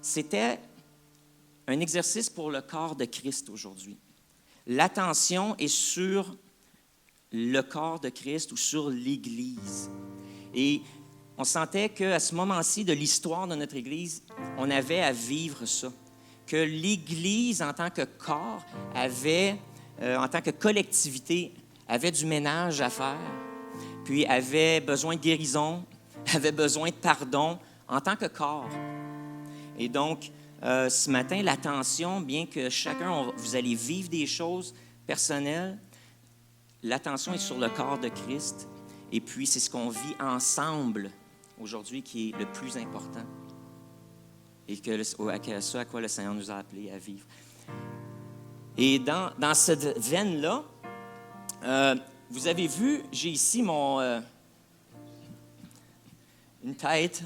c'était un exercice pour le corps de Christ aujourd'hui. L'attention est sur le corps de Christ ou sur l'Église. Et on sentait qu'à ce moment-ci de l'histoire de notre Église, on avait à vivre ça. Que l'Église, en tant que corps, en tant que collectivité, avait du ménage à faire, puis avait besoin de guérison, avait besoin de pardon en tant que corps. Et donc, ce matin, l'attention, bien que chacun, vous allez vivre des choses personnelles, l'attention est sur le corps de Christ. Et puis, c'est ce qu'on vit ensemble aujourd'hui qui est le plus important. Et ce à quoi le Seigneur nous a appelés à vivre. Et dans cette veine-là, vous avez vu, j'ai ici une tête.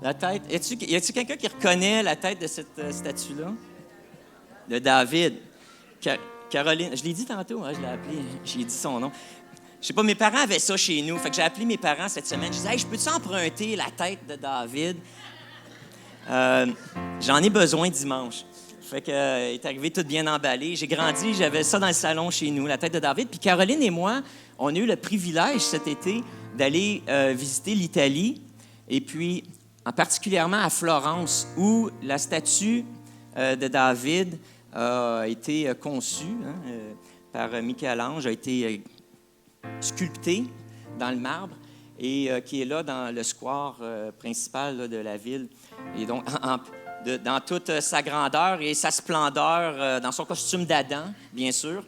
La tête. Y a-t-il quelqu'un qui reconnaît la tête de cette statue-là? De David. Caroline. Je l'ai dit tantôt, hein, je l'ai appelé. J'ai dit son nom. Je sais pas, mes parents avaient ça chez nous. Fait que j'ai appelé mes parents cette semaine. Je disais, hey, je peux-tu emprunter la tête de David? J'en ai besoin dimanche. Fait que, est arrivé tout bien emballé. J'ai grandi, j'avais ça dans le salon chez nous, la tête de David. Puis Caroline et moi, on a eu le privilège cet été d'aller visiter l'Italie. Et puis, particulièrement à Florence, où la statue de David a été conçue par Michel-Ange, a été sculptée dans le marbre et qui est là dans le square principal là, de la ville. Et donc, dans toute sa grandeur et sa splendeur, dans son costume d'Adam, bien sûr.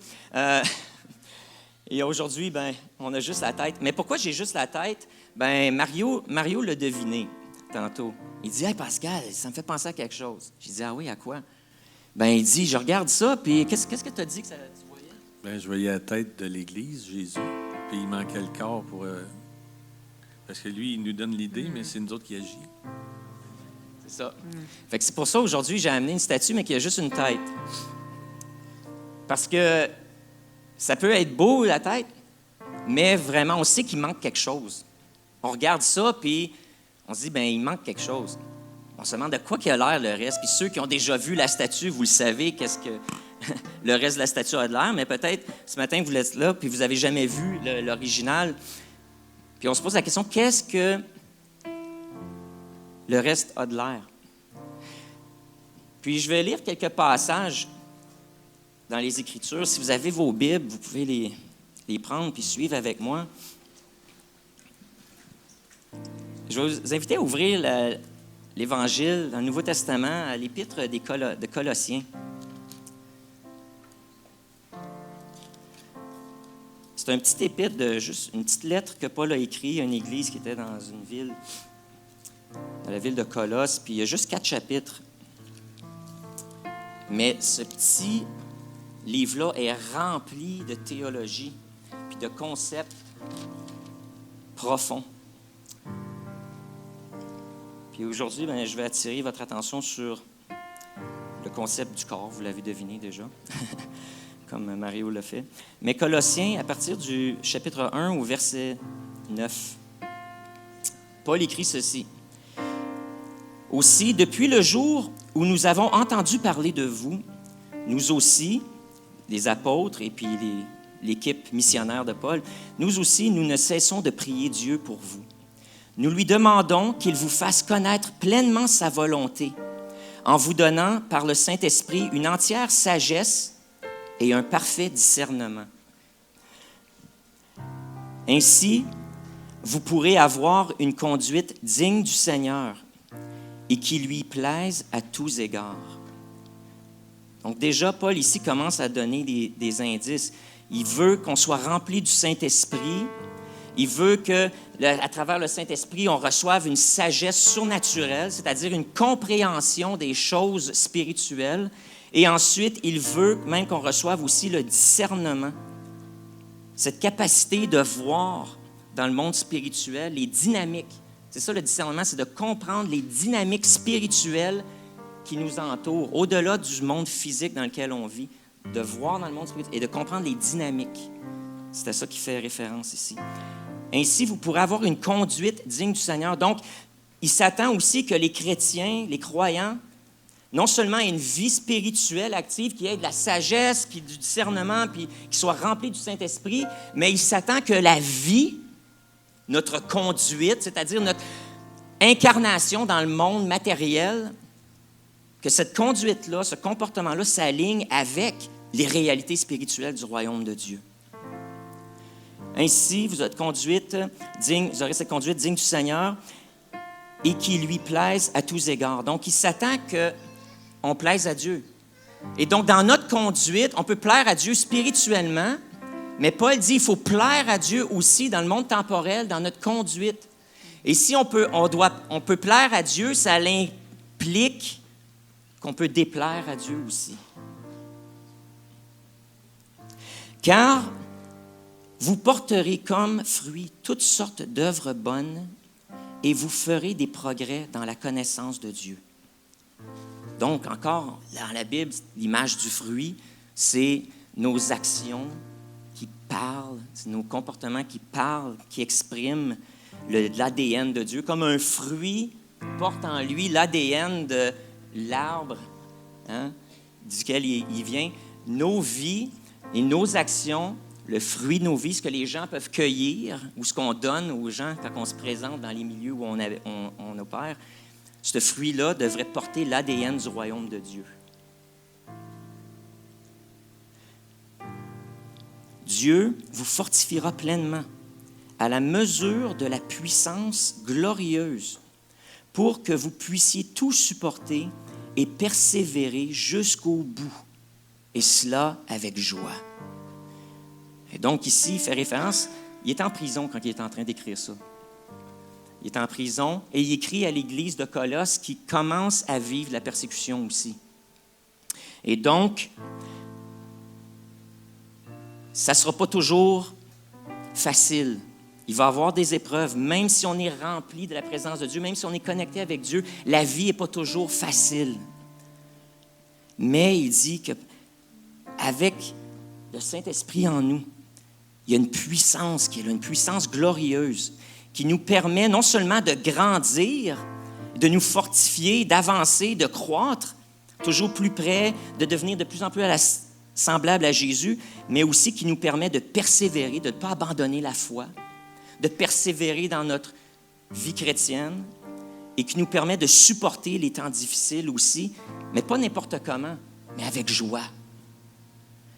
Et aujourd'hui, on a juste la tête. Mais pourquoi j'ai juste la tête? Mario l'a deviné tantôt. Il dit, « Hey Pascal, ça me fait penser à quelque chose. » J'ai dit, « Ah oui, à quoi? » Il dit, « Je regarde ça, puis qu'est-ce que tu as dit que tu voyais? » Je voyais la tête de l'Église, Jésus, puis il manquait le corps pour... Parce que lui, il nous donne l'idée, mais c'est nous autres qui agissons. C'est ça. Fait que c'est pour ça, aujourd'hui, j'ai amené une statue, mais qui a juste une tête. Parce que ça peut être beau, la tête, mais vraiment, on sait qu'il manque quelque chose. On regarde ça, puis on se dit, il manque quelque chose. On se demande de quoi qu'il a l'air, le reste. Puis ceux qui ont déjà vu la statue, vous le savez, qu'est-ce que le reste de la statue a de l'air, mais peut-être, ce matin, vous êtes là, puis vous n'avez jamais vu l'original. Puis on se pose la question, qu'est-ce que le reste a de l'air? Puis je vais lire quelques passages dans les Écritures. Si vous avez vos Bibles, vous pouvez les prendre puis suivre avec moi. Je vais vous inviter à ouvrir l'Évangile dans le Nouveau Testament, à l'Épître de Colossiens. C'est un petit épître, juste une petite lettre que Paul a écrite à une église qui était dans une ville, dans la ville de Colosse, puis il y a juste 4 chapitres. Mais ce petit livre-là est rempli de théologie, puis de concepts profonds. Puis aujourd'hui, je vais attirer votre attention sur le concept du corps, vous l'avez deviné déjà, comme Mario l'a fait. Mais Colossiens, à partir du chapitre 1 au verset 9, Paul écrit ceci. « Aussi, depuis le jour où nous avons entendu parler de vous, nous aussi, les apôtres et puis l'équipe missionnaire de Paul, nous aussi, nous ne cessons de prier Dieu pour vous. Nous lui demandons qu'il vous fasse connaître pleinement sa volonté, en vous donnant par le Saint-Esprit une entière sagesse et un parfait discernement. Ainsi, vous pourrez avoir une conduite digne du Seigneur et qui lui plaise à tous égards. » Donc déjà, Paul ici commence à donner des indices. Il veut qu'on soit rempli du Saint-Esprit. Il veut que, à travers le Saint-Esprit, on reçoive une sagesse surnaturelle, c'est-à-dire une compréhension des choses spirituelles. Et ensuite, il veut même qu'on reçoive aussi le discernement, cette capacité de voir dans le monde spirituel les dynamiques. C'est ça le discernement, c'est de comprendre les dynamiques spirituelles qui nous entourent, au-delà du monde physique dans lequel on vit, de voir dans le monde spirituel et de comprendre les dynamiques. C'est à ça qu'il fait référence ici. Ainsi, vous pourrez avoir une conduite digne du Seigneur. Donc, il s'attend aussi que les chrétiens, les croyants, non seulement aient une vie spirituelle active, qui ait de la sagesse, puis du discernement, puis qu'ils soient remplis du Saint-Esprit, mais il s'attend que la vie, notre conduite, c'est-à-dire notre incarnation dans le monde matériel, que cette conduite-là, ce comportement-là s'aligne avec les réalités spirituelles du royaume de Dieu. Ainsi, vous aurez cette conduite digne du Seigneur et qui lui plaise à tous égards. Donc, il s'attend qu'on plaise à Dieu. Et donc, dans notre conduite, on peut plaire à Dieu spirituellement, mais Paul dit qu'il faut plaire à Dieu aussi dans le monde temporel, dans notre conduite. Et si on peut plaire à Dieu, ça implique qu'on peut déplaire à Dieu aussi. Car vous porterez comme fruit toutes sortes d'œuvres bonnes et vous ferez des progrès dans la connaissance de Dieu. Donc, encore, dans la Bible, l'image du fruit, c'est nos actions qui parlent, c'est nos comportements qui parlent, qui expriment l'ADN de Dieu. Comme un fruit porte en lui l'ADN de l'arbre duquel il vient. Nos vies et nos actions, le fruit de nos vies, ce que les gens peuvent cueillir ou ce qu'on donne aux gens quand on se présente dans les milieux où on opère, ce fruit-là devrait porter l'ADN du royaume de Dieu. Dieu vous fortifiera pleinement à la mesure de la puissance glorieuse pour que vous puissiez tout supporter et persévérer jusqu'au bout, et cela avec joie. Et donc ici, il fait référence, il est en prison quand il est en train d'écrire ça. Il est en prison et il écrit à l'église de Colosse qui commence à vivre la persécution aussi. Et donc, ça ne sera pas toujours facile. Il va y avoir des épreuves, même si on est rempli de la présence de Dieu, même si on est connecté avec Dieu, la vie n'est pas toujours facile. Mais il dit qu'avec le Saint-Esprit en nous, il y a une puissance qui est là, une puissance glorieuse qui nous permet non seulement de grandir, de nous fortifier, d'avancer, de croître, toujours plus près, de devenir de plus en plus semblable à Jésus, mais aussi qui nous permet de persévérer, de ne pas abandonner la foi, de persévérer dans notre vie chrétienne et qui nous permet de supporter les temps difficiles aussi, mais pas n'importe comment, mais avec joie.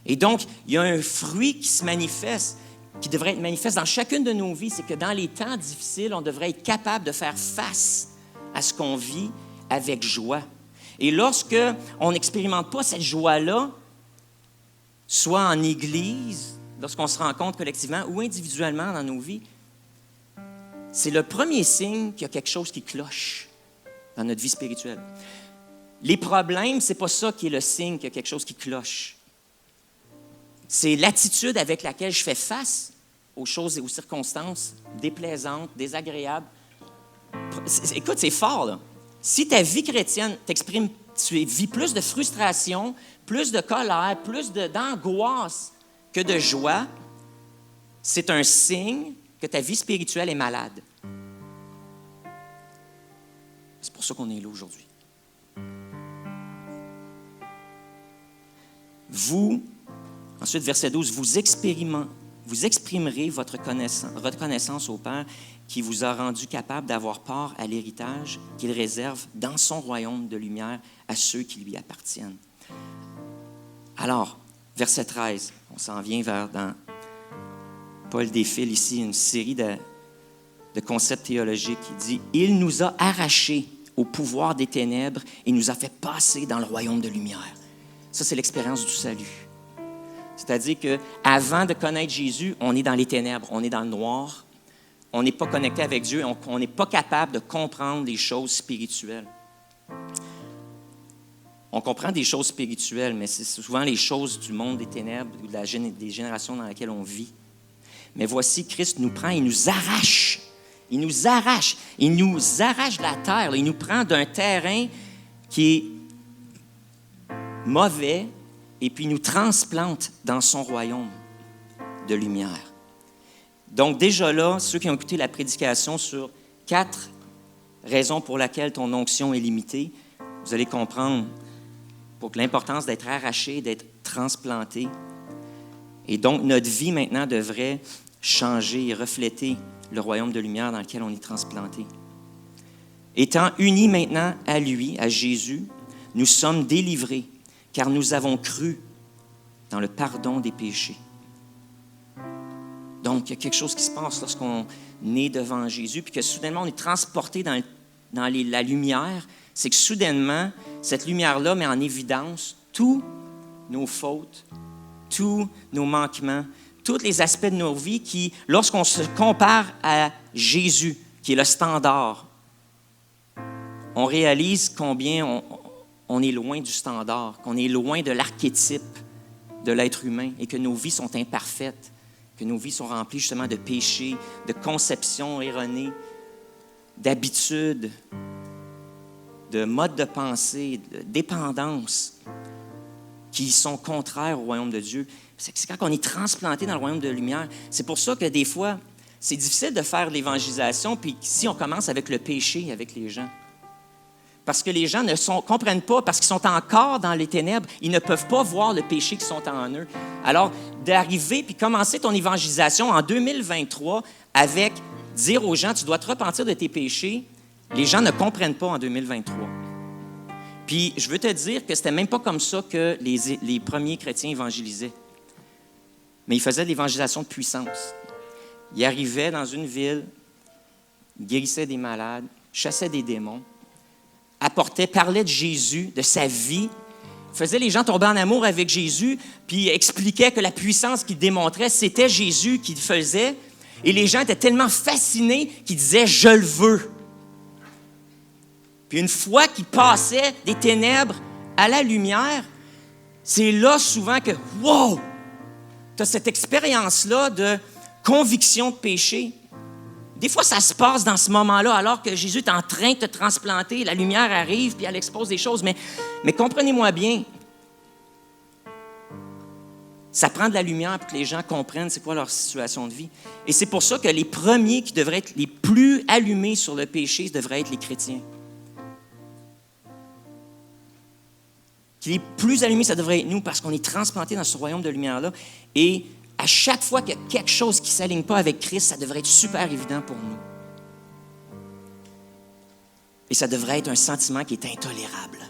Et donc, il y a un fruit qui se manifeste, qui devrait être manifeste dans chacune de nos vies, c'est que dans les temps difficiles, on devrait être capable de faire face à ce qu'on vit avec joie. Et lorsque on n'expérimente pas cette joie-là, soit en Église, lorsqu'on se rencontre collectivement ou individuellement dans nos vies, c'est le premier signe qu'il y a quelque chose qui cloche dans notre vie spirituelle. Les problèmes, ce n'est pas ça qui est le signe qu'il y a quelque chose qui cloche. C'est l'attitude avec laquelle je fais face aux choses et aux circonstances déplaisantes, désagréables. Écoute, c'est fort, là. Si ta vie chrétienne tu vis plus de frustration, plus de colère, plus d'angoisse que de joie, c'est un signe que ta vie spirituelle est malade. C'est pour ça qu'on est là aujourd'hui. Ensuite, verset 12, vous exprimerez votre reconnaissance au Père qui vous a rendu capable d'avoir part à l'héritage qu'il réserve dans son royaume de lumière à ceux qui lui appartiennent. Alors, verset 13, on s'en vient dans Paul défile ici une série de concepts théologiques. Il dit « Il nous a arrachés au pouvoir des ténèbres et nous a fait passer dans le royaume de lumière. » Ça, c'est l'expérience du salut. C'est-à-dire qu'avant de connaître Jésus, on est dans les ténèbres, on est dans le noir, on n'est pas connecté avec Dieu, on n'est pas capable de comprendre les choses spirituelles. On comprend des choses spirituelles, mais c'est souvent les choses du monde des ténèbres ou des générations dans lesquelles on vit. Mais voici, Christ nous prend, il nous arrache de la terre, il nous prend d'un terrain qui est mauvais, et puis il nous transplante dans son royaume de lumière. Donc déjà là, ceux qui ont écouté la prédication sur 4 raison pour laquelle ton onction est limitée, vous allez comprendre pour l'importance d'être arraché, d'être transplanté. Et donc, notre vie maintenant devrait changer et refléter le royaume de lumière dans lequel on est transplanté. Étant unis maintenant à lui, à Jésus, nous sommes délivrés, car nous avons cru dans le pardon des péchés. Donc, il y a quelque chose qui se passe lorsqu'on est devant Jésus, puis que soudainement, on est transporté dans la lumière. C'est que soudainement, cette lumière-là met en évidence tous nos fautes, tous nos manquements, tous les aspects de nos vies qui, lorsqu'on se compare à Jésus, qui est le standard, on réalise combien on est loin du standard, qu'on est loin de l'archétype de l'être humain et que nos vies sont imparfaites, que nos vies sont remplies justement de péchés, de conceptions erronées, d'habitudes, de modes de pensée, de dépendance qui sont contraires au royaume de Dieu. C'est quand on est transplanté dans le royaume de lumière. C'est pour ça que des fois, c'est difficile de faire l'évangélisation, puis si on commence avec le péché avec les gens. Parce que les gens ne comprennent pas, parce qu'ils sont encore dans les ténèbres, ils ne peuvent pas voir le péché qui sont en eux. Alors, d'arriver puis commencer ton évangélisation en 2023 avec dire aux gens, tu dois te repentir de tes péchés, les gens ne comprennent pas en 2023. Puis, je veux te dire que c'était même pas comme ça que les premiers chrétiens évangélisaient. Mais ils faisaient de l'évangélisation de puissance. Ils arrivaient dans une ville, ils guérissaient des malades, chassaient des démons, parlaient de Jésus, de sa vie, faisaient les gens tomber en amour avec Jésus, puis expliquaient que la puissance qu'il démontrait, c'était Jésus qui le faisait. Et les gens étaient tellement fascinés qu'ils disaient « Je le veux ». Puis une fois qu'ils passaient des ténèbres à la lumière, c'est là souvent que « Wow! » Tu as cette expérience-là de conviction de péché. Des fois, ça se passe dans ce moment-là, alors que Jésus est en train de te transplanter, la lumière arrive, puis elle expose des choses. Mais comprenez-moi bien, ça prend de la lumière pour que les gens comprennent c'est quoi leur situation de vie. Et c'est pour ça que les premiers qui devraient être les plus allumés sur le péché devraient être les chrétiens. Les plus allumés, ça devrait être nous, parce qu'on est transplantés dans ce royaume de lumière-là. Et à chaque fois qu'il y a quelque chose qui ne s'aligne pas avec Christ, ça devrait être super évident pour nous. Et ça devrait être un sentiment qui est intolérable,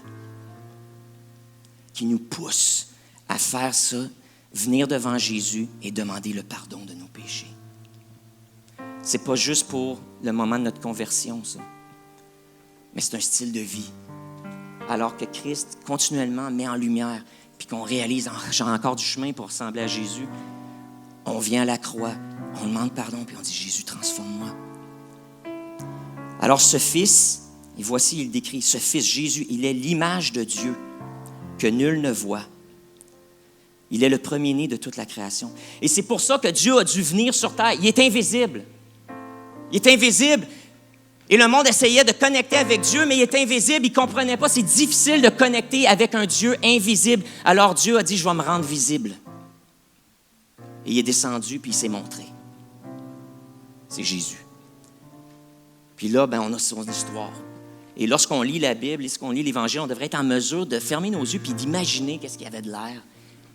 qui nous pousse à faire ça, venir devant Jésus et demander le pardon de nos péchés. Ce n'est pas juste pour le moment de notre conversion, ça, mais c'est un style de vie. Alors que Christ continuellement met en lumière, puis qu'on réalise, j'ai encore du chemin pour ressembler à Jésus, on vient à la croix, on demande pardon, puis on dit, Jésus, transforme-moi. Alors ce Fils, et voici, il décrit, ce Fils, Jésus, il est l'image de Dieu que nul ne voit. Il est le premier-né de toute la création. Et c'est pour ça que Dieu a dû venir sur terre. Il est invisible. Il est invisible. Et le monde essayait de connecter avec Dieu, mais il est invisible. Il ne comprenait pas. C'est difficile de connecter avec un Dieu invisible. Alors Dieu a dit, je vais me rendre visible. Et il est descendu, puis il s'est montré. C'est Jésus. Puis là, on a son histoire. Et lorsqu'on lit la Bible, lorsqu'on lit l'Évangile, on devrait être en mesure de fermer nos yeux puis d'imaginer qu'est-ce qu'il y avait de l'air,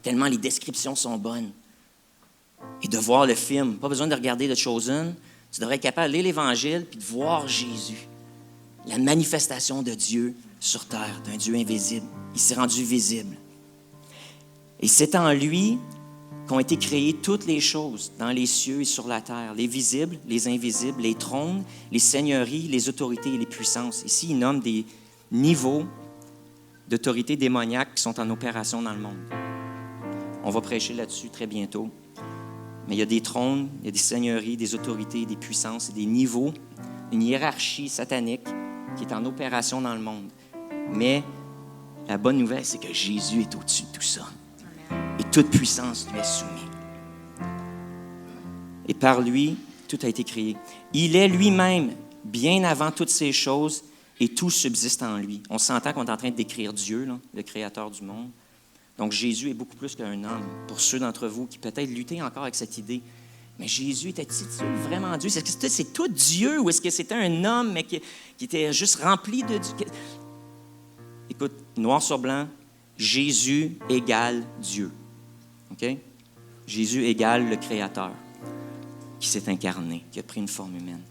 tellement les descriptions sont bonnes. Et de voir le film. Pas besoin de regarder The Chosen. Tu devrais être capable de lire l'Évangile puis de voir Jésus. La manifestation de Dieu sur terre, d'un Dieu invisible. Il s'est rendu visible. Et c'est en lui qu'ont été créées toutes les choses dans les cieux et sur la terre, les visibles, les invisibles, les trônes, les seigneuries, les autorités et les puissances. Ici, il nomme des niveaux d'autorités démoniaques qui sont en opération dans le monde. On va prêcher là-dessus très bientôt. Mais il y a des trônes, il y a des seigneuries, des autorités, des puissances et des niveaux, une hiérarchie satanique qui est en opération dans le monde. Mais la bonne nouvelle, c'est que Jésus est au-dessus de tout ça. Et toute puissance lui est soumise. Et par lui, tout a été créé. Il est lui-même bien avant toutes ces choses et tout subsiste en lui. On s'entend qu'on est en train de décrire Dieu, là, le créateur du monde. Donc Jésus est beaucoup plus qu'un homme. Pour ceux d'entre vous qui peut-être luttaient encore avec cette idée, Mais Jésus était-il vraiment Dieu? Est-ce que c'est tout Dieu ou est-ce que c'était un homme mais qui était juste rempli de Dieu? Écoute, noir sur blanc, Jésus égale Dieu. OK? Jésus égale le Créateur qui s'est incarné, qui a pris une forme humaine.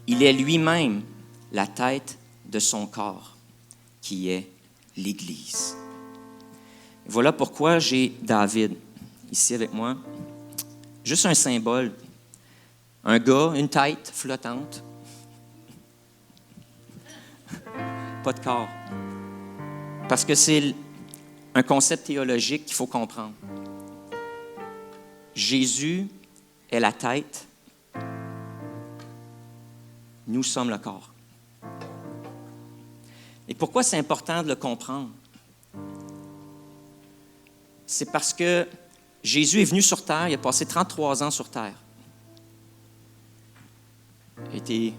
Il est lui-même la tête de son corps, qui est l'Église. Voilà pourquoi j'ai David ici avec moi. Juste un symbole. Un gars, une tête flottante. Pas de corps. Parce que c'est un concept théologique qu'il faut comprendre. Jésus est la tête. Nous sommes le corps. Et pourquoi c'est important de le comprendre? C'est parce que Jésus est venu sur terre, il a passé 33 ans sur terre. Il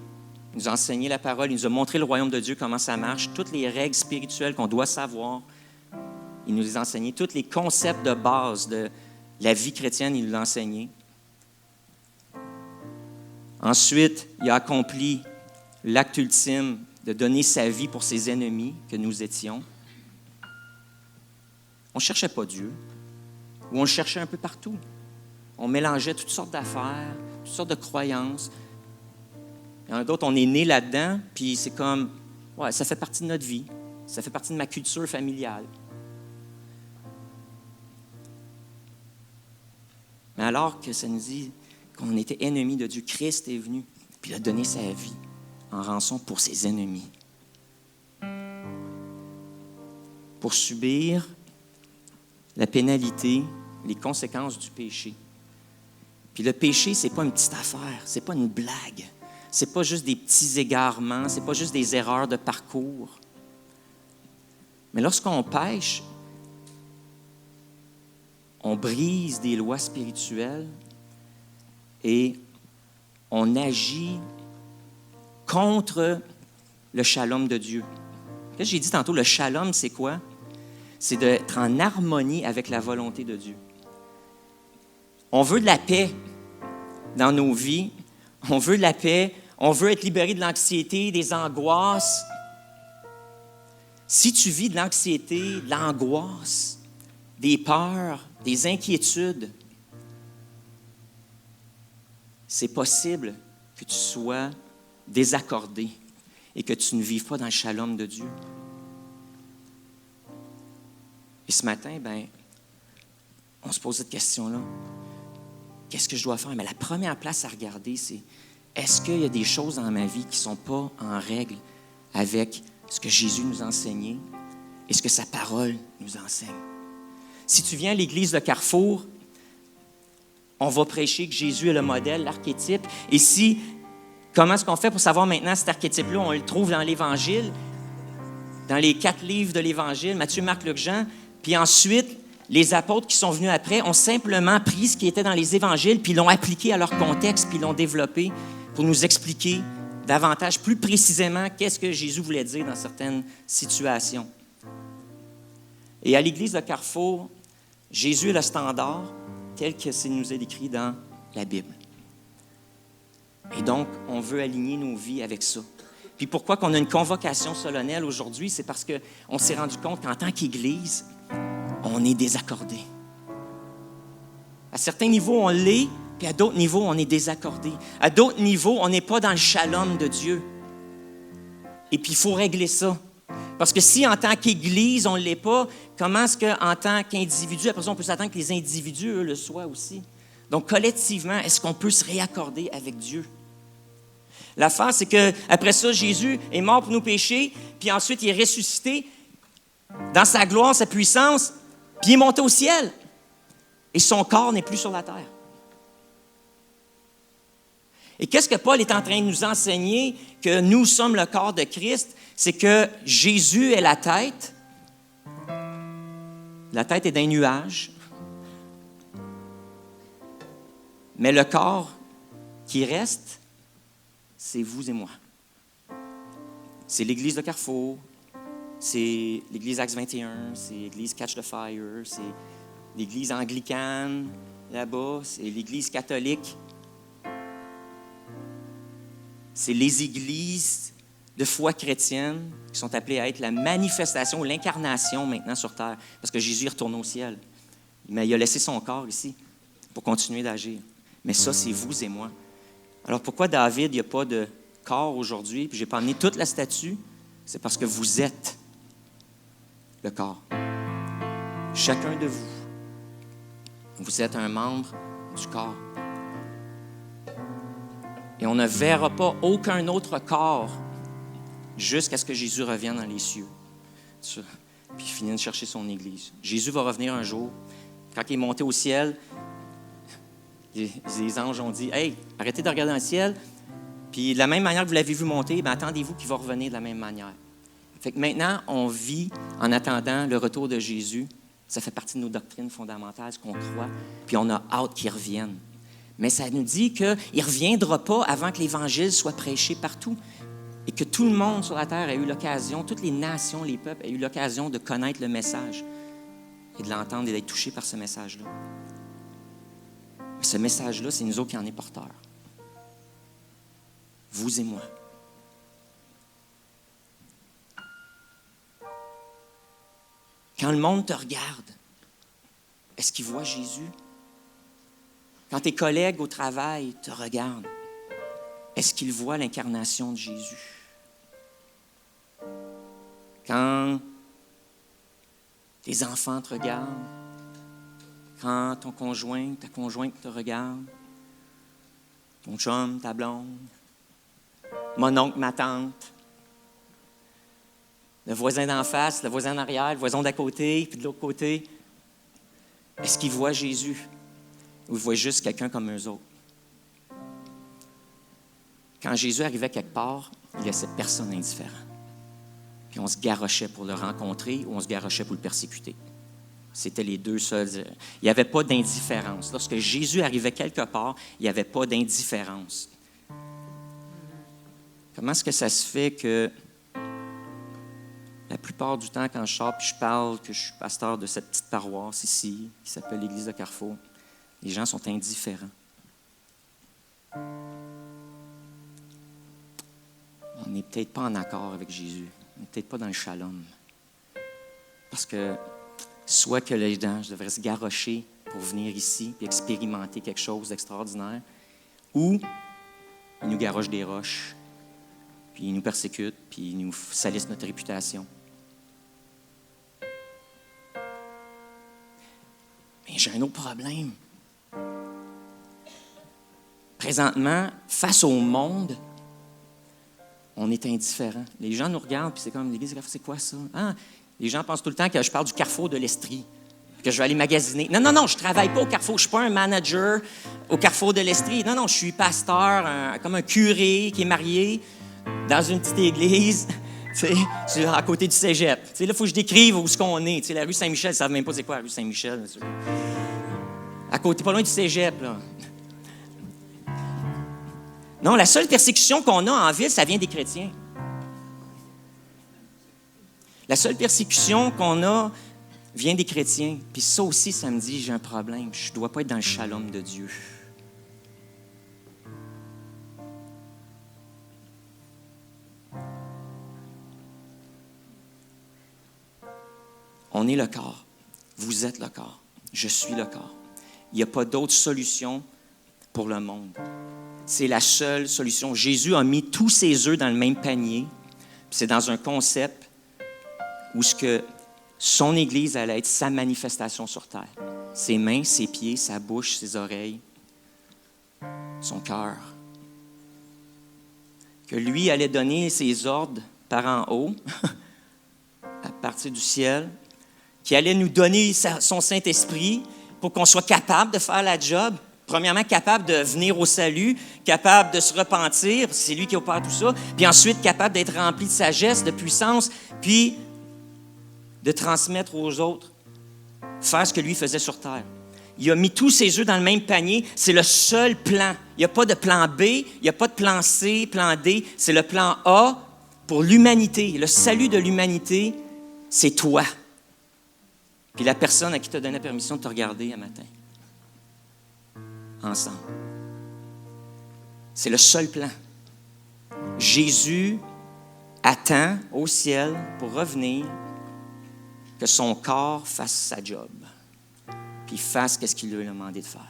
nous a enseigné la parole, il nous a montré le royaume de Dieu, comment ça marche, toutes les règles spirituelles qu'on doit savoir. Il nous a enseigné tous les concepts de base de la vie chrétienne, il nous l'a enseigné. Ensuite, il a accompli l'acte ultime de donner sa vie pour ses ennemis que nous étions. On ne cherchait pas Dieu, ou on le cherchait un peu partout. On mélangeait toutes sortes d'affaires, toutes sortes de croyances. Il y en a d'autres, on est né là-dedans, puis c'est comme, ouais, ça fait partie de notre vie, ça fait partie de ma culture familiale. Mais alors que ça nous dit qu'on était ennemis de Dieu, Christ est venu, puis il a donné sa vie en rançon pour ses ennemis. Pour subir la pénalité, les conséquences du péché. Puis le péché, ce n'est pas une petite affaire, ce n'est pas une blague. Ce n'est pas juste des petits égarements, ce n'est pas juste des erreurs de parcours. Mais lorsqu'on pêche, on brise des lois spirituelles et on agit contre le shalom de Dieu. Là, j'ai dit tantôt, le shalom, c'est quoi? C'est d'être en harmonie avec la volonté de Dieu. On veut de la paix dans nos vies. On veut de la paix. On veut être libéré de l'anxiété, des angoisses. Si tu vis de l'anxiété, de l'angoisse, des peurs, des inquiétudes, c'est possible que tu sois désaccordé et que tu ne vives pas dans le shalom de Dieu. Et ce matin, on se pose cette question-là. Qu'est-ce que je dois faire? Mais la première place à regarder, c'est est-ce qu'il y a des choses dans ma vie qui ne sont pas en règle avec ce que Jésus nous a enseigné et ce que sa parole nous enseigne? Si tu viens à l'Église de Carrefour, on va prêcher que Jésus est le modèle, l'archétype. Et comment est-ce qu'on fait pour savoir maintenant cet archétype-là? On le trouve dans l'Évangile, dans les 4 livres de l'Évangile, Matthieu, Marc, Luc, Jean. Puis ensuite, les apôtres qui sont venus après ont simplement pris ce qui était dans les Évangiles, puis l'ont appliqué à leur contexte, puis l'ont développé pour nous expliquer davantage, plus précisément, qu'est-ce que Jésus voulait dire dans certaines situations. Et à l'Église de Carrefour, Jésus est le standard tel que c'est nous est décrit dans la Bible. Et donc, on veut aligner nos vies avec ça. Puis pourquoi qu'on a une convocation solennelle aujourd'hui? C'est parce qu'on s'est rendu compte qu'en tant qu'Église, on est désaccordé. À certains niveaux, on l'est, puis à d'autres niveaux, on est désaccordé. À d'autres niveaux, on n'est pas dans le shalom de Dieu. Et puis, il faut régler ça. Parce que si, en tant qu'Église, on ne l'est pas, comment est-ce qu'en tant qu'individu, après ça, on peut s'attendre que les individus, eux, le soient aussi? Donc, collectivement, est-ce qu'on peut se réaccorder avec Dieu? L'affaire, c'est qu'après ça, Jésus est mort pour nos péchés, puis ensuite, il est ressuscité dans sa gloire, sa puissance, puis il est monté au ciel. Et son corps n'est plus sur la terre. Et qu'est-ce que Paul est en train de nous enseigner? Que nous sommes le corps de Christ, c'est que Jésus est la tête. La tête est d'un nuage. Mais le corps qui reste, c'est vous et moi. C'est l'Église de Carrefour, c'est l'Église Acts 21, c'est l'Église Catch the Fire, c'est l'Église anglicane, là-bas, c'est l'Église catholique. C'est les églises de foi chrétienne qui sont appelées à être la manifestation ou l'incarnation maintenant sur terre. Parce que Jésus est retourné au ciel. Mais il a laissé son corps ici pour continuer d'agir. Mais ça, c'est vous et moi. Alors pourquoi David, il n'y a pas de corps aujourd'hui, puis je n'ai pas amené toute la statue? C'est parce que vous êtes le corps. Chacun de vous. Vous êtes un membre du corps. Et on ne verra pas aucun autre corps jusqu'à ce que Jésus revienne dans les cieux. Puis il finit de chercher son Église. Jésus va revenir un jour. Quand il est monté au ciel, les anges ont dit « Hey, arrêtez de regarder dans le ciel. Puis de la même manière que vous l'avez vu monter, bien, attendez-vous qu'il va revenir de la même manière. » Fait que maintenant, on vit en attendant le retour de Jésus. Ça fait partie de nos doctrines fondamentales, ce qu'on croit. Puis on a hâte qu'il revienne. Mais ça nous dit qu'il ne reviendra pas avant que l'Évangile soit prêché partout et que tout le monde sur la terre a eu l'occasion, toutes les nations, les peuples, aient eu l'occasion de connaître le message et de l'entendre et d'être touchés par ce message-là. Mais ce message-là, c'est nous autres qui en est porteurs. Vous et moi. Quand le monde te regarde, est-ce qu'il voit Jésus? Quand tes collègues au travail te regardent, est-ce qu'ils voient l'incarnation de Jésus? Quand tes enfants te regardent, quand ton conjoint, ta conjointe te regarde, ton chum, ta blonde, mon oncle, ma tante, le voisin d'en face, le voisin d'arrière, le voisin d'à côté, puis de l'autre côté, est-ce qu'ils voient Jésus? Ou ils voient juste quelqu'un comme eux autres? Quand Jésus arrivait quelque part, il laissait personne indifférent. Puis on se garrochait pour le rencontrer ou on se garrochait pour le persécuter. C'était les deux seuls. Il n'y avait pas d'indifférence. Lorsque Jésus arrivait quelque part, il n'y avait pas d'indifférence. Comment est-ce que ça se fait que la plupart du temps, quand je sors et je parle que je suis pasteur de cette petite paroisse ici, qui s'appelle l'Église de Carrefour, les gens sont indifférents. On n'est peut-être pas en accord avec Jésus. On n'est peut-être pas dans le shalom. Parce que soit que les gens devraient se garrocher pour venir ici et expérimenter quelque chose d'extraordinaire, ou ils nous garrochent des roches, puis ils nous persécutent, puis ils nous salissent notre réputation. Mais j'ai un autre problème. Présentement, face au monde, on est indifférent. Les gens nous regardent, puis c'est comme, l'Église, c'est quoi ça? Ah, les gens pensent tout le temps que je parle du Carrefour de l'Estrie, que je vais aller magasiner. Non, je ne travaille pas au Carrefour. Je ne suis pas un manager au Carrefour de l'Estrie. Non, je suis pasteur, comme un curé qui est marié dans une petite église, à côté du cégep. Là, il faut que je décrive où est-ce qu'on est. La rue Saint-Michel, ils ne savent même pas c'est quoi la rue Saint-Michel. À côté, pas loin du cégep, là. Non, la seule persécution qu'on a en ville, ça vient des chrétiens. La seule persécution qu'on a vient des chrétiens. Puis ça aussi, ça me dit, j'ai un problème. Je ne dois pas être dans le shalom de Dieu. On est le corps. Vous êtes le corps. Je suis le corps. Il n'y a pas d'autre solution pour le monde. C'est la seule solution. Jésus a mis tous ses œufs dans le même panier. C'est dans un concept où son Église allait être sa manifestation sur terre. Ses mains, ses pieds, sa bouche, ses oreilles, son cœur. Que lui allait donner ses ordres par en haut, à partir du ciel, qui allait nous donner son Saint-Esprit pour qu'on soit capable de faire la job. Premièrement, capable de venir au salut, capable de se repentir, parce que c'est lui qui opère tout ça, puis ensuite capable d'être rempli de sagesse, de puissance, puis de transmettre aux autres, faire ce que lui faisait sur terre. Il a mis tous ses œufs dans le même panier. C'est le seul plan. Il n'y a pas de plan B, il n'y a pas de plan C, plan D. C'est le plan A pour l'humanité. Le salut de l'humanité, c'est toi. Puis la personne à qui tu as donné la permission de te regarder un matin. ensemble. C'est le seul plan. Jésus attend au ciel pour revenir que son corps fasse sa job, puis fasse ce qu'il lui a demandé de faire.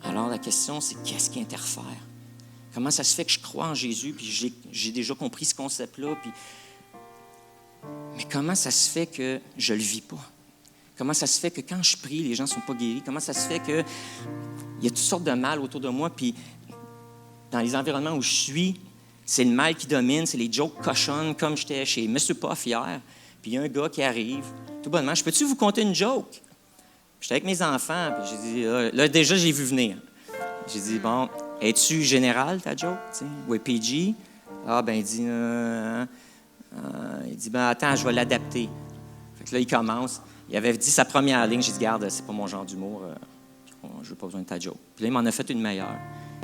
Alors la question, c'est qu'est-ce qui interfère? Comment ça se fait que je crois en Jésus, puis j'ai déjà compris ce concept-là, puis... mais comment ça se fait que je ne le vis pas? Comment ça se fait que quand je prie, les gens ne sont pas guéris? Comment ça se fait qu'il y a toutes sortes de mal autour de moi, puis dans les environnements où je suis, c'est le mal qui domine, c'est les jokes cochonnes, comme j'étais chez M. Puff hier, puis il y a un gars qui arrive, tout bonnement, « Je peux-tu vous conter une joke? » J'étais avec mes enfants, puis j'ai dit, là, déjà, j'ai vu venir. J'ai dit, bon, es-tu général, ta joke? T'sais? Ou PG? Ah, ben, il dit, attends, je vais l'adapter. Fait que là, il commence. Il avait dit sa première ligne. J'ai dit, garde, c'est pas mon genre d'humour. Je n'ai pas besoin de ta joke. Puis là, il m'en a fait une meilleure.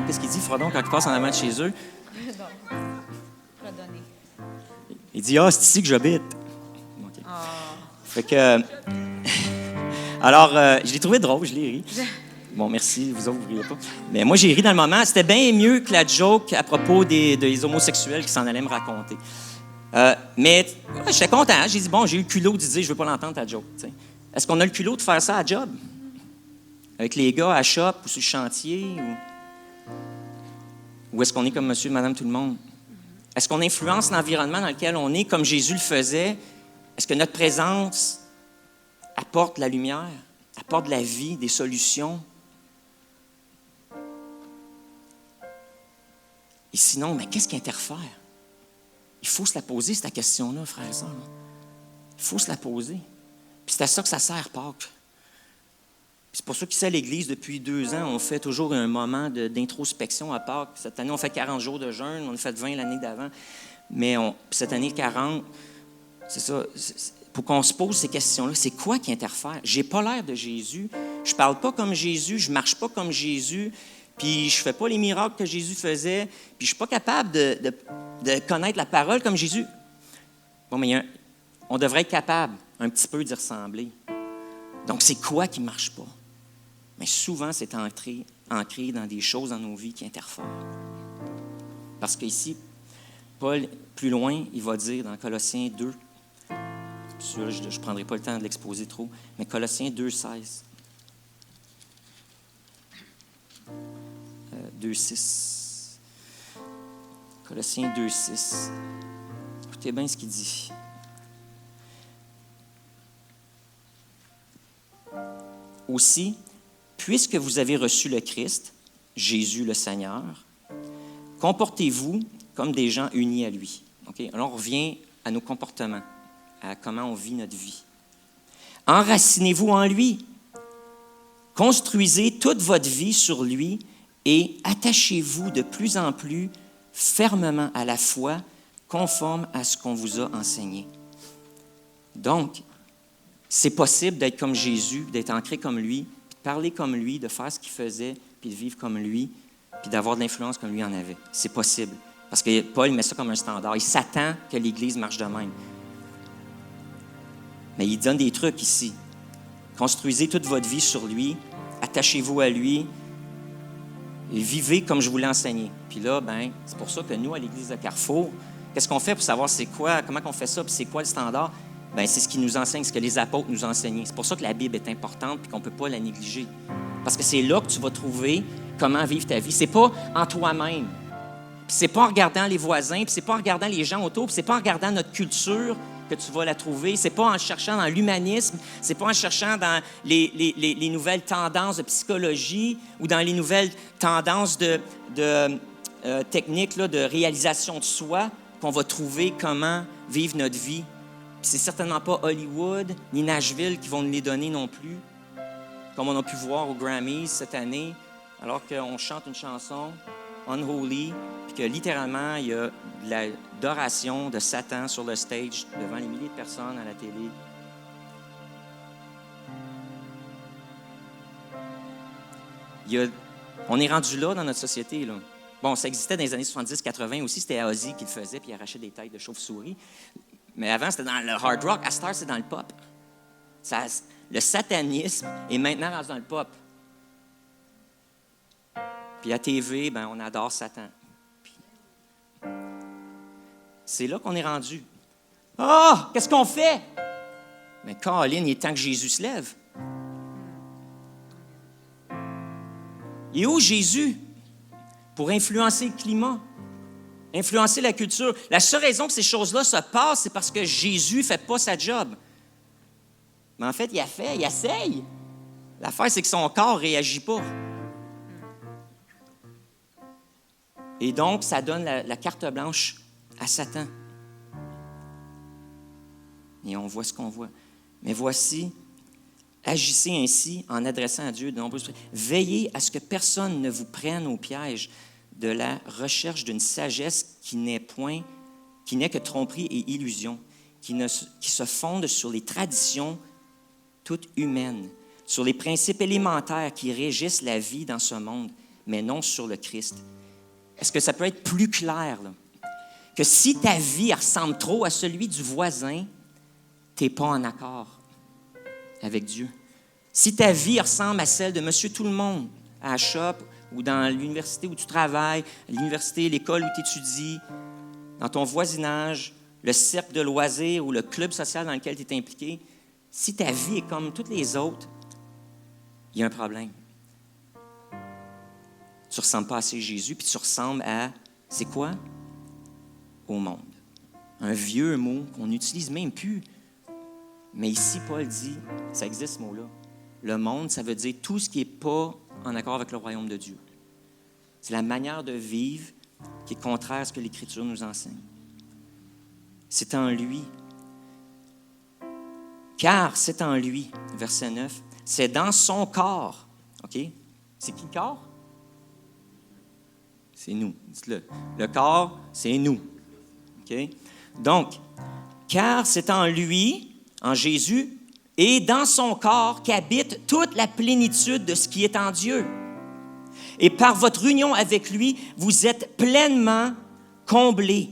Qu'est-ce qu'il dit, Frodon, quand il passe en avant de chez eux? Non, redonner. Il dit, c'est ici que j'habite. Okay. Oh. Fait que... Alors, je l'ai trouvé drôle, je l'ai ri. Bon, merci, vous autres, vous ne riez pas. Mais moi, j'ai ri dans le moment. C'était bien mieux que la joke à propos des homosexuels qui s'en allaient me raconter. Mais j'étais content. J'ai dit, bon, j'ai eu le culot de dire, je ne veux pas l'entendre, ta joke. T'sais. Est-ce qu'on a le culot de faire ça à job? Avec les gars à shop ou sur le chantier? Ou est-ce qu'on est comme monsieur et madame tout le monde? Est-ce qu'on influence l'environnement dans lequel on est comme Jésus le faisait? Est-ce que notre présence apporte la lumière, apporte de la vie, des solutions? Et sinon, mais qu'est-ce qui interfère? Il faut se la poser, cette question-là, frères et sœurs. Il faut se la poser. Puis c'est à ça que ça sert, Pâques. C'est pour ça qu'ici, à l'Église, depuis 2 ans, on fait toujours un moment d'introspection à Pâques. Cette année, on fait 40 jours de jeûne. On a fait 20 l'année d'avant. Mais cette année, 40, c'est ça. Pour qu'on se pose ces questions-là, c'est quoi qui interfère? J'ai pas l'air de Jésus. Je parle pas comme Jésus. Je marche pas comme Jésus. Puis je fais pas les miracles que Jésus faisait. Puis je suis pas capable de connaître la parole comme Jésus. Bon, mais on devrait être capable un petit peu d'y ressembler. Donc, c'est quoi qui marche pas? Mais souvent, c'est ancré dans des choses dans nos vies qui interfèrent. Parce qu'ici, Paul, plus loin, il va dire dans Colossiens 2, je ne prendrai pas le temps de l'exposer trop, mais Colossiens 2, 16. 2, 6. Colossiens 2, 6. Écoutez bien ce qu'il dit. Aussi, puisque vous avez reçu le Christ, Jésus le Seigneur, comportez-vous comme des gens unis à lui. Okay? Alors, on revient à nos comportements, à comment on vit notre vie. Enracinez-vous en lui. Construisez toute votre vie sur lui et attachez-vous de plus en plus fermement à la foi, conforme à ce qu'on vous a enseigné. Donc, c'est possible d'être comme Jésus, d'être ancré comme lui, de parler comme lui, de faire ce qu'il faisait, puis de vivre comme lui, puis d'avoir de l'influence comme lui en avait. C'est possible. Parce que Paul met ça comme un standard. Il s'attend que l'Église marche de même. Mais il donne des trucs ici. Construisez toute votre vie sur lui, attachez-vous à lui, et vivez comme je vous l'ai enseigné. Puis là, c'est pour ça que nous, à l'Église de Carrefour, qu'est-ce qu'on fait pour savoir c'est quoi, comment on fait ça, puis c'est quoi le standard? C'est ce qu'ils nous enseignent, ce que les apôtres nous ont enseigné. C'est pour ça que la Bible est importante et qu'on ne peut pas la négliger. Parce que c'est là que tu vas trouver comment vivre ta vie. Ce n'est pas en toi-même. Ce n'est pas en regardant les voisins, puis ce n'est pas en regardant les gens autour, puis ce n'est pas en regardant notre culture que tu vas la trouver. Ce n'est pas en cherchant dans l'humanisme, ce n'est pas en cherchant dans les nouvelles tendances de psychologie ou dans les nouvelles tendances de techniques là, de réalisation de soi qu'on va trouver comment vivre notre vie. C'est certainement pas Hollywood ni Nashville qui vont nous les donner non plus, comme on a pu voir aux Grammys cette année, alors qu'on chante une chanson, Unholy, puis que littéralement, il y a de l'adoration de Satan sur le stage devant les milliers de personnes à la télé. On est rendu là dans notre société, là. Bon, ça existait dans les années 70-80 aussi, c'était Ozzy qui le faisait, puis il arrachait des têtes de chauves-souris. Mais avant, c'était dans le hard rock. À cette heure, c'est dans le pop. Le satanisme est maintenant rendu dans le pop. Puis à TV, ben, on adore Satan. Puis, c'est là qu'on est rendu. Ah! Qu'est-ce qu'on fait? Mais Caroline, il est temps que Jésus se lève. Il est où Jésus? Pour influencer le climat, influencer la culture. La seule raison que ces choses-là se passent, c'est parce que Jésus ne fait pas sa job. Mais en fait, il essaye. L'affaire, c'est que son corps ne réagit pas. Et donc, ça donne la carte blanche à Satan. Et on voit ce qu'on voit. Mais voici, agissez ainsi en adressant à Dieu de nombreuses prières. Veillez à ce que personne ne vous prenne au piège de la recherche d'une sagesse qui n'est que tromperie et illusion, qui se fonde sur les traditions toutes humaines, sur les principes élémentaires qui régissent la vie dans ce monde, mais non sur le Christ. Est-ce que ça peut être plus clair, là? Que si ta vie ressemble trop à celui du voisin, tu n'es pas en accord avec Dieu. Si ta vie ressemble à celle de Monsieur Tout-le-Monde, à la shop, ou dans l'université où tu travailles, l'université, l'école où tu étudies, dans ton voisinage, le cercle de loisirs ou le club social dans lequel tu es impliqué, si ta vie est comme toutes les autres, il y a un problème. Tu ne ressembles pas assez à Jésus, puis tu ressembles à, c'est quoi? Au monde. Un vieux mot qu'on n'utilise même plus. Mais ici, Paul dit, ça existe ce mot-là. Le monde, ça veut dire tout ce qui n'est pas en accord avec le royaume de Dieu. C'est la manière de vivre qui est contraire à ce que l'Écriture nous enseigne. C'est en lui. Car c'est en lui, verset 9, c'est dans son corps. OK? C'est qui le corps? C'est nous. Dites-le. Le corps, c'est nous. OK? Donc, car c'est en lui, en Jésus, et dans son corps qu'habite toute la plénitude de ce qui est en Dieu. Et par votre union avec lui, vous êtes pleinement comblés,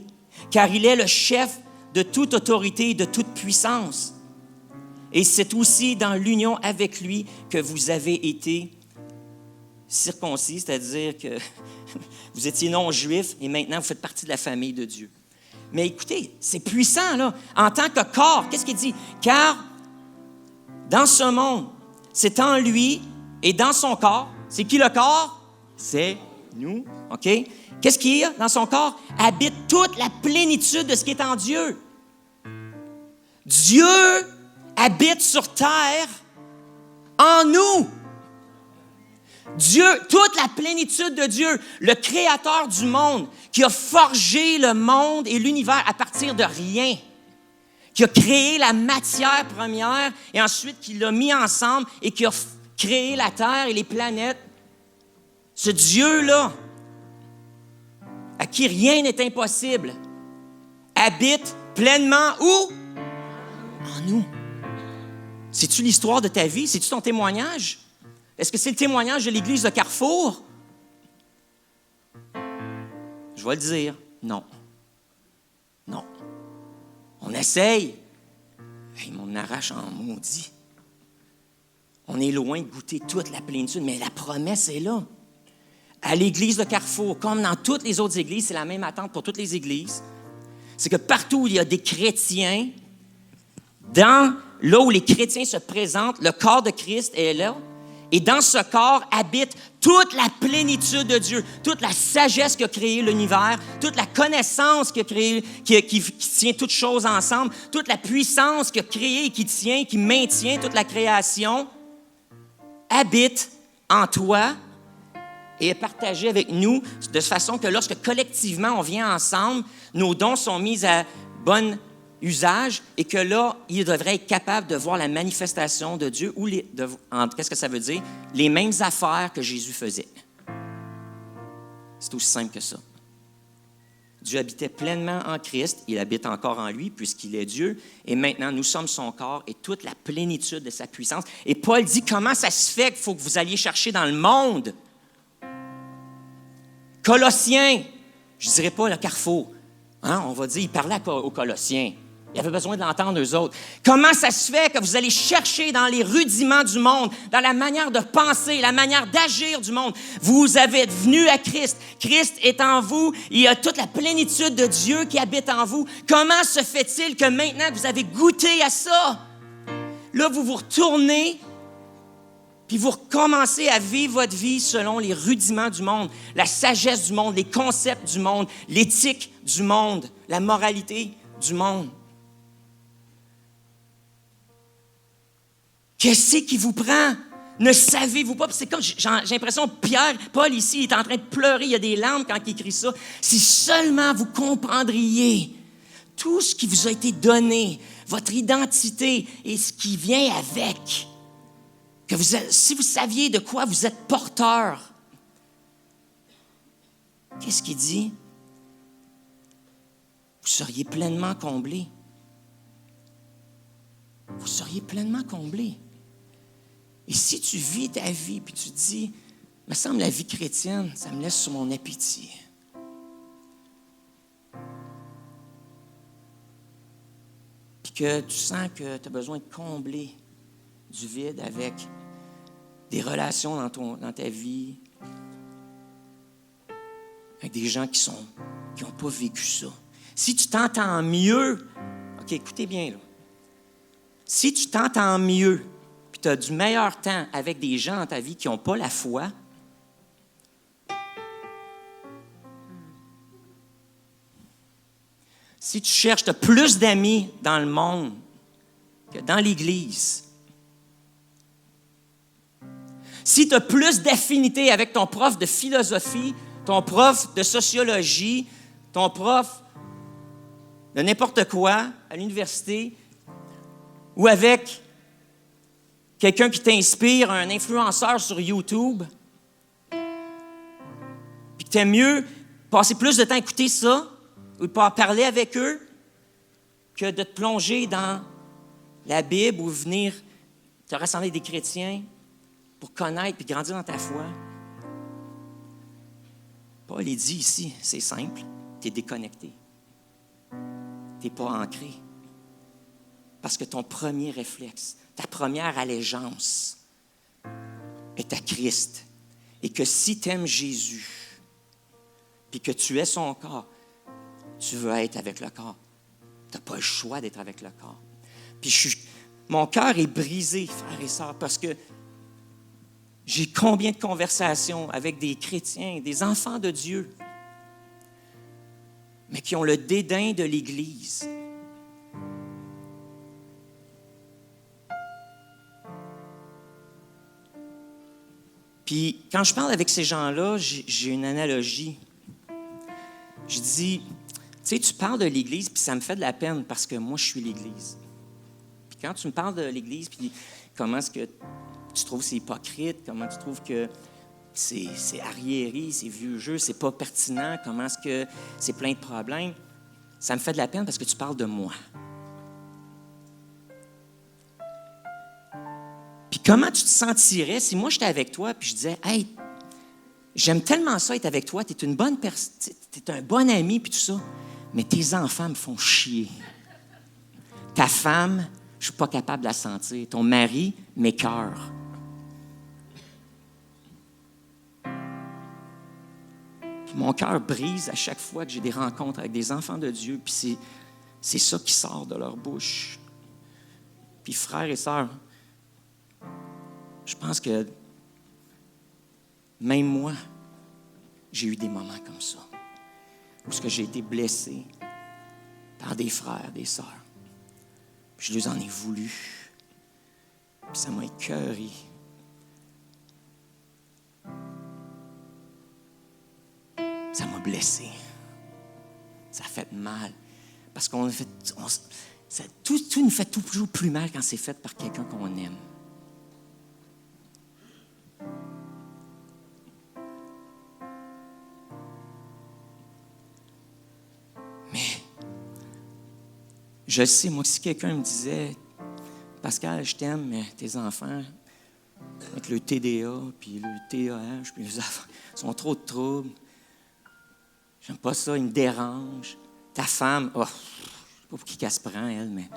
car il est le chef de toute autorité et de toute puissance. Et c'est aussi dans l'union avec lui que vous avez été circoncis, c'est-à-dire que vous étiez non-juifs et maintenant vous faites partie de la famille de Dieu. Mais écoutez, c'est puissant, là. En tant que corps, qu'est-ce qu'il dit? Car dans ce monde, c'est en lui et dans son corps. C'est qui le corps? C'est nous, OK? Qu'est-ce qu'il y a dans son corps? Habite toute la plénitude de ce qui est en Dieu. Dieu habite sur terre en nous. Dieu, toute la plénitude de Dieu, le créateur du monde, qui a forgé le monde et l'univers à partir de rien, qui a créé la matière première et ensuite qui l'a mis ensemble et qui a créé la terre et les planètes. Ce Dieu-là, à qui rien n'est impossible, habite pleinement où? En nous. C'est-tu l'histoire de ta vie? C'est-tu ton témoignage? Est-ce que c'est le témoignage de l'Église de Carrefour? Je vais le dire, non. Non. On essaye. Hey, on arrache en maudit. On est loin de goûter toute la plénitude, mais la promesse est là. À l'Église de Carrefour, comme dans toutes les autres églises, c'est la même attente pour toutes les églises. C'est que partout où il y a des chrétiens, là où les chrétiens se présentent, le corps de Christ est là. Et dans ce corps habite toute la plénitude de Dieu, toute la sagesse qui a créé l'univers, toute la connaissance qui a créé, qui tient toutes choses ensemble, toute la puissance qui a créé et qui tient, qui maintient toute la création, habite en toi et est partagée avec nous de façon que lorsque collectivement on vient ensemble, nos dons sont mis à bon usage et que là, il devrait être capable de voir la manifestation de Dieu ou qu'est-ce que ça veut dire? Les mêmes affaires que Jésus faisait. C'est aussi simple que ça. Dieu habitait pleinement en Christ, il habite encore en lui puisqu'il est Dieu et maintenant nous sommes son corps et toute la plénitude de sa puissance. Et Paul dit comment ça se fait qu'il faut que vous alliez chercher dans le monde. Colossiens, je ne dirais pas le Carrefour, hein? On va dire, il parlait aux Colossiens. Ils avaient besoin de l'entendre, eux autres. Comment ça se fait que vous allez chercher dans les rudiments du monde, dans la manière de penser, la manière d'agir du monde? Vous avez venu à Christ. Christ est en vous. Il y a toute la plénitude de Dieu qui habite en vous. Comment se fait-il que maintenant que vous avez goûté à ça, là, vous vous retournez puis vous recommencez à vivre votre vie selon les rudiments du monde, la sagesse du monde, les concepts du monde, l'éthique du monde, la moralité du monde? Qu'est-ce qui vous prend? Ne savez-vous pas? C'est comme, j'ai l'impression que Paul ici, il est en train de pleurer, il y a des larmes quand il écrit ça. Si seulement vous comprendriez tout ce qui vous a été donné, votre identité et ce qui vient avec, si vous saviez de quoi vous êtes porteur, qu'est-ce qu'il dit? Vous seriez pleinement comblé. Vous seriez pleinement comblé. Et si tu vis ta vie, puis tu te dis, il me semble la vie chrétienne, ça me laisse sur mon appétit. Puis que tu sens que tu as besoin de combler du vide avec des relations dans ta vie, avec des gens qui n'ont pas vécu ça. Si tu t'entends mieux, OK, écoutez bien, là. Si tu t'entends mieux, puis tu as du meilleur temps avec des gens dans ta vie qui n'ont pas la foi, si tu cherches, tu as plus d'amis dans le monde que dans l'Église, si tu as plus d'affinité avec ton prof de philosophie, ton prof de sociologie, ton prof de n'importe quoi à l'université, ou avec quelqu'un qui t'inspire, un influenceur sur YouTube, puis que tu aimes mieux passer plus de temps à écouter ça, ou de parler avec eux, que de te plonger dans la Bible ou venir te rassembler avec des chrétiens pour connaître et grandir dans ta foi. Paul il dit ici, c'est simple, tu es déconnecté. Tu n'es pas ancré. Parce que ton premier réflexe, ta première allégeance est à Christ. Et que si tu aimes Jésus, puis que tu es son corps, tu veux être avec le corps. Tu n'as pas le choix d'être avec le corps. Puis mon cœur est brisé, frères et sœurs, parce que j'ai combien de conversations avec des chrétiens, des enfants de Dieu, mais qui ont le dédain de l'Église. Puis, quand je parle avec ces gens-là, j'ai une analogie. Je dis, tu sais, tu parles de l'Église, puis ça me fait de la peine parce que moi, je suis l'Église. Puis quand tu me parles de l'Église, puis comment est-ce que tu trouves que c'est hypocrite, comment tu trouves que c'est arriéré, c'est vieux jeu, c'est pas pertinent, comment est-ce que c'est plein de problèmes, ça me fait de la peine parce que tu parles de moi. Puis comment tu te sentirais si moi j'étais avec toi puis je disais, hey, j'aime tellement ça être avec toi, t'es une bonne personne, t'es un bon ami puis tout ça, mais tes enfants me font chier. Ta femme, je suis pas capable de la sentir. Ton mari m'écoeure. Puis mon cœur brise à chaque fois que j'ai des rencontres avec des enfants de Dieu, puis c'est ça qui sort de leur bouche. Puis frères et sœurs, je pense que même moi, j'ai eu des moments comme ça, où j'ai été blessé par des frères, des sœurs. Puis je les en ai voulu. Puis ça m'a écœuré. Ça m'a blessé. Ça a fait mal. Parce qu'on a fait, tout nous fait toujours plus mal quand c'est fait par quelqu'un qu'on aime. Je sais, moi, si quelqu'un me disait, Pascal, je t'aime, mais tes enfants, avec le TDA, puis le TAH, puis les enfants, ils ont trop de troubles. J'aime pas ça, ils me dérangent. Ta femme, oh, pas pour qui qu'elle se prend, elle, mais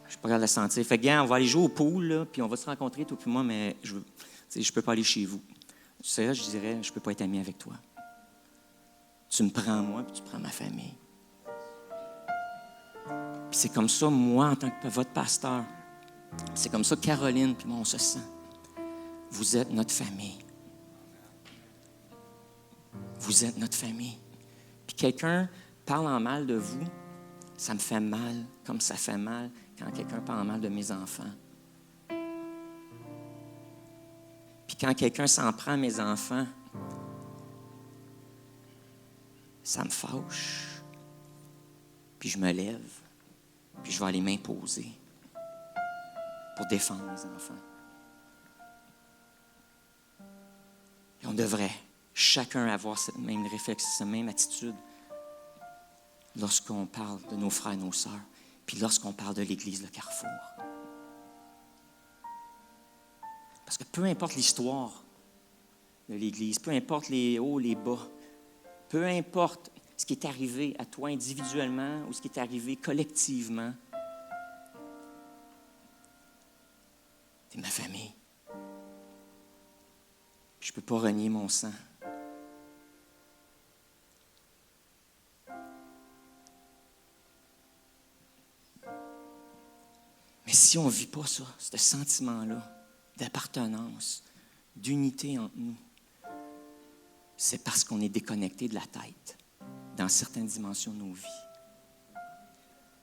je suis pas capable de la sentir. Fait que, gars, on va aller jouer au pool, là, puis on va se rencontrer, toi puis moi, mais je peux pas aller chez vous. Tu sais, je dirais, je peux pas être ami avec toi. Tu me prends moi, puis tu prends ma famille. Puis c'est comme ça, moi, en tant que votre pasteur, c'est comme ça, Caroline, puis moi, on se sent. Vous êtes notre famille. Vous êtes notre famille. Puis quelqu'un parle en mal de vous, ça me fait mal, comme ça fait mal quand quelqu'un parle en mal de mes enfants. Puis quand quelqu'un s'en prend à mes enfants, ça me fâche. Puis je me lève, puis je vais aller m'imposer pour défendre mes enfants. Et on devrait chacun avoir cette même réflexion, cette même attitude lorsqu'on parle de nos frères et nos sœurs, puis lorsqu'on parle de l'Église, le Carrefour. Parce que peu importe l'histoire de l'Église, peu importe les hauts, les bas, peu importe ce qui est arrivé à toi individuellement ou ce qui est arrivé collectivement, t'es ma famille. Je ne peux pas renier mon sang. Mais si on ne vit pas ça, ce sentiment-là d'appartenance, d'unité entre nous, c'est parce qu'on est déconnecté de la tête dans certaines dimensions de nos vies.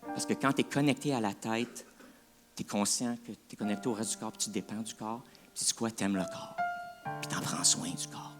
Parce que quand tu es connecté à la tête, tu es conscient que tu es connecté au reste du corps, puis tu dépends du corps, puis tu sais quoi, tu aimes le corps, puis tu en prends soin du corps.